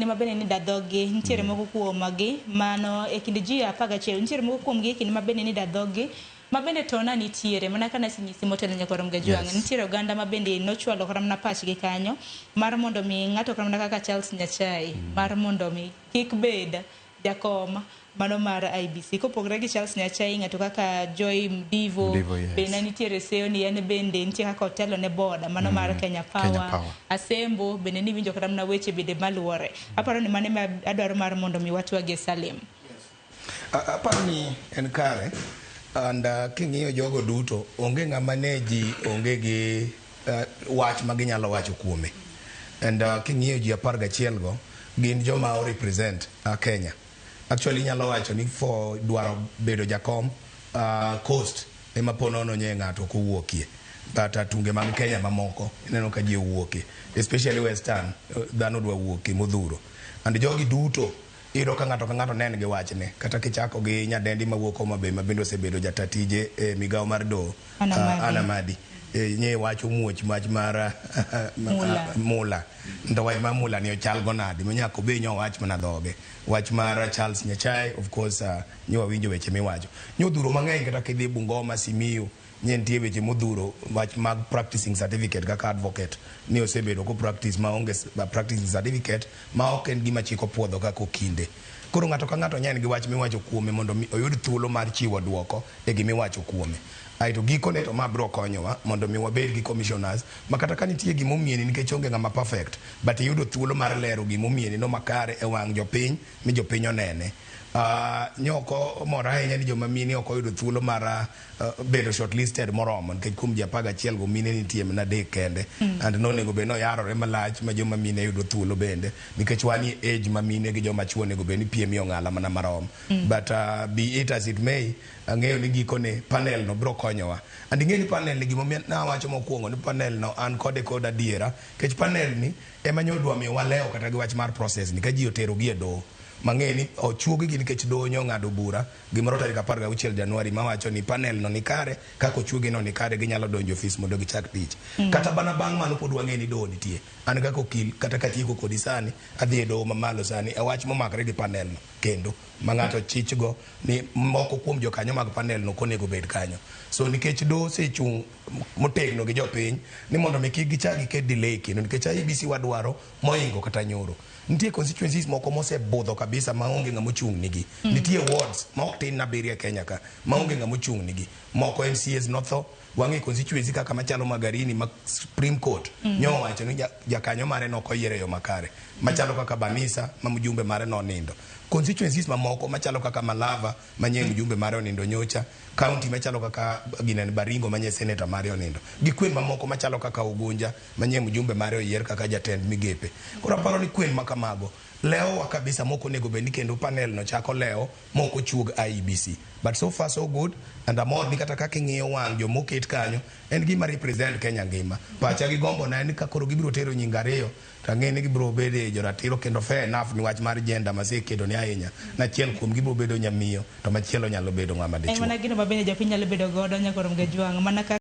ni mabene ni dadhogi nitiere moko kuomagi mano e kind ji 11 nitiere moko kuomgi kinde mabene ni dadhogi mabende tona nitiere mana kana sinyisi motelo nyakoro mgejwang nitiere oganda mabende nochwalo kora mna pachgi kanyo mar mondo mi ngato kora mna kaka Charles Nyachai mar mondo mi kik bed jakom mano mar IBC kopogre gi Charles Nyachai ngato kaka Joy Mdivo bende nitiere seyo ni en bende nitiere kaka otelo ne boda mano mar Kenya Power Asembo bende ni winjo kata mna weche bende maluore aparo ni mane adwaro mar mondo mi watu wage Salim aparo ni en kare and king'iyo jogo duto onge ng'ama ne ji onge gi wach ma ginyalo wacho kuome and king'iyo ji 11 go gin joma o represent Kenya actually nyalo wacho ni for dwaro bedo jakom coast ema ponono nye ng'ato kowuokie but tunge mag Kenya mamoko ineno ka ji owuokie especially western dhano dwa wuokie modhuro and jogi duto iro ka ng'ato nen gi wachne kata kichako gi nyadendi mawuok Homabay mabende osebedo jatatije migao mar do Anamadi nye wacho muoch mach mar mula ndo wach mar mula ni ochal gonadi manyako be nyo wach mana dhoge wach mar Charles Nyachai of course nyo winjo weche miwacho nyodhuro mang'eny kata kidhi Bungoma Simiyu nyentie weche modhuro wach mag practicing certificate kaka advocate ni osebedo ko practice maonge practicing certificate ma ok en gima chiko puodho kako kinde koro ng'ato ka ng'ato nyen gi wach miwacho kuome mondo oyud thuolo mar chiwo duoko e gima iwacho kuome aito gikone to mabro konyowa mondo mi wabed gi commissioners makata ka nitie gima omieni nikech onge ng'ama perfect but yudo thuolo mar lero gima omieni no makare e wang' jopiny mi jopiny onene nyoko mora ahinya ni joma mini ok oyudo thuolo mar bedo shortlisted moromo nikech kuom ji 11 go mine nitie mana adek kende and nonego be no yarore malach ma joma mine yudo thuolo bende nikech wani age ma mine gi joma chuo nego be ni piem yo ng'ala mana marom but be it as it may ang'eyo ni gikone panel no bro konyowa and ing'e ni panel ni gima na wacho mokwongo ni panel no an kode kod adiera nikech panel ni ema nyodwa mi waleo kata gi wach mar process ni ka ji otero gi e doho mang'eni ochuogi gi nikech doho nyo ng'ado bura gimoro tarik 16 Januari mawacho ni panel no ni kare kako chuogi no ni kare ginyalo donjo office mondo gichak tich kata bana bang' mano pod wang'eni doho nitie an kako okil kata katieko kodi sani adhi e doho mamalo sani e wach momakre gi panel no kendo ma ng'ato chichgo ni moko kuom jokanyo mag panel no konego bed kanyo so nikech doho sechung' motegno gi jopiny ni mondo mi kik gichagi ke delay kendo nikech IBC wadwaro moingo kata nyoro nitie constituencies moko mosebudho kabisa maonge ng'ama ochung' nigi nitie wards ma ok tin na Beria Kenya ka maonge ng'ama ochung' nigi moko MCAs notho wang'e constituency kaka machalo Magarini ma Supreme Court nyo wacho ni jakanyo mare nokoyiere yo makare machalo kaka Banisa ma mjumbe mare no nindo constituencies mamoko machalo kaka Malava manye mjumbe mare onindo nyocha county machalo kaka Ginen Baringo manye senator mare onindo gi kwen mamoko machalo kaka Ugunja manye mjumbe mare oyier kaka jatend migepe koro paro ni kwen makamago leo wa kabisa moko nego bendi kendo panel no chako leo moko chuog IBC but so far so good and amor ni kata kaka ng'iyo wang' jo moket kanyo en gima represent Kenya ngima pacha gi gombo na en ka koro gibiro tero nyingariyo tang'eni gibiro bede joratiro kendo fair enough ni wach mar gender masekedo ni ahinya na chiel kuom gibiro bedo nyamiyo to machielo nyalo bedo ng'ama dichuo en mana gino mabende jopiny nyalo bedo godo nyakoro mgejwang' mana